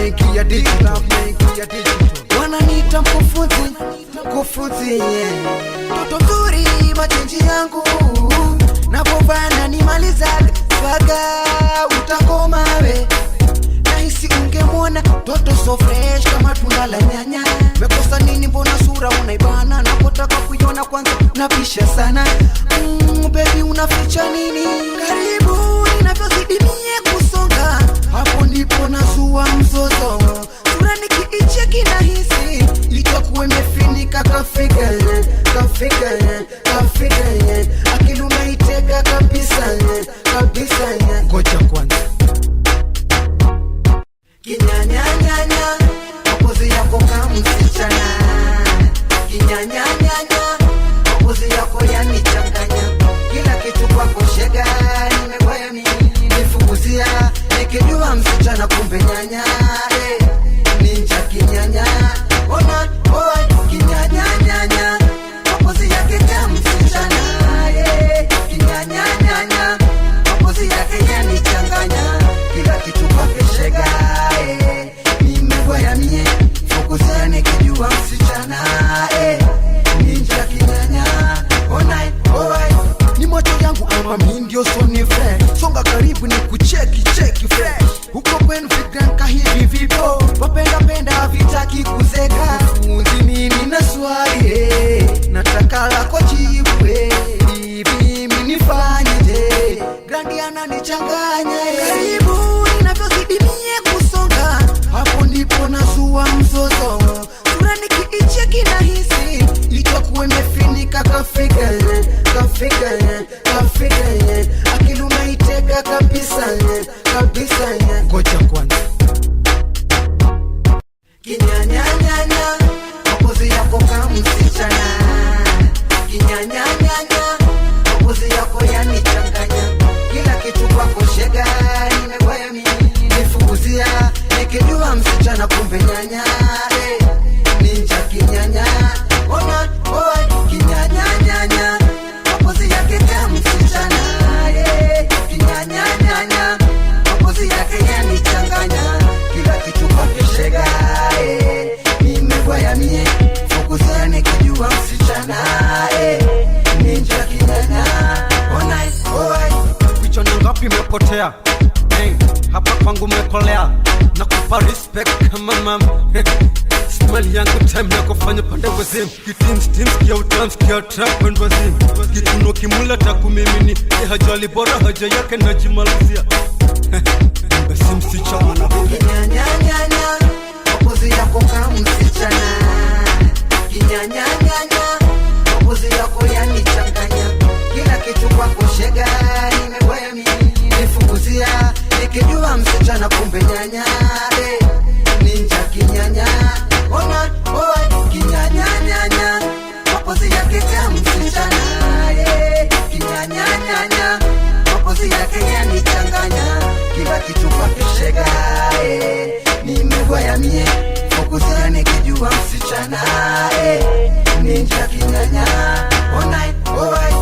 naingia digital, wananiita mkufunzi, yeah. Toto mzuri machenji yangu, napovana nimalizaga swaga, utakoma we. Nahisi ungemwona toto so fresh kama tunda la nyanya. Mekosa nini mbona sura unaibana, napotaka kuiona kwanza napisha sana. Baby unaficha nini? Karibu ninavyozidi mie kusonga, hapo ndipo nazua mzozo. Sura nikiicheki nahisi itakuwa imefinika kafika, akili unaiteka kabisa. Ngoja kwanza kinyanyanyanya, mapozi yako kama msichana. Kinyanyanyanya, mapozi yako yanichanganya. Kila kitu kwako shega, nimewaya nifukuzia. Nikijua msichana kumbe nyanya, ninja kinyanya. Ona, oi, kinyanyanyanya, mapozi yake kama msichana. Kinyanyanyanya, mapozi yake yanichanganya. Kila kitu kwako shega, nimewaya mie fukuzia. Nikijua msichana, ninja kinyanya. Ona, oi, ni macho yangu ama mimi ndio soni fresh. Songa karibu ni kucheki fresh. Huko kwenu fikranka hivi vipo, wapenda vitaki kuzeka. Funzi mimi na swali, nataka lako jibu. Hivi mimi nifanyeje? Grandi ananichanganya. Karibu ninavyozidi mie kusonga, hapo ndipo nazua mzozo. Sura nikiicheki nahisi itakuwa imefinika kafika, akili unaiteka kabisa. Ngoja kwanza kinyanyanyanya, mapozi yako kama msichana. Kinyanyanyanya, mapozi yako yanichanganya. Kila kitu kwako shega, nimewaya nifukuzia. Nikijua msichana kumbe nyanya, ninja kinyanya. Ona, oi, kinyanyanyanya, mapozi yake kama msichana. Kinyanyanyanya, mapozi yake yanichanganya. Kila kitu kwake shega, nimewaya mie fukuzia. Nikijua msichana, ninja kinyanya. Ona, oi, picha ngapi mepotea? Hapa kwangu mekolea, nakupa respect kama mama. Smile yangu time na kufanya pande wazim. Kitim kia utams kia trap and wazim. Kituno kimula takumimini, hajali bora haja yake najimalizia. Basi msichana na kinyanyanyanya, mapozi yako kama msichana. Kinyanyanyanya, mapozi yako yanichanganya. Kila kitu kwako shega, nimewaya nifukuzia. Nikijua msichana kumbe nyanya, ninja kinyanya. Ona, oi, kinyanyanyanya, mapozi yake kama msichana. Kinyanyanyanya, mapozi yake yanichanganya. Kila kitu kwake shega, nimewaya mie fukuzia. Nikijua msichana, ninja kinyanya. Ona, oi.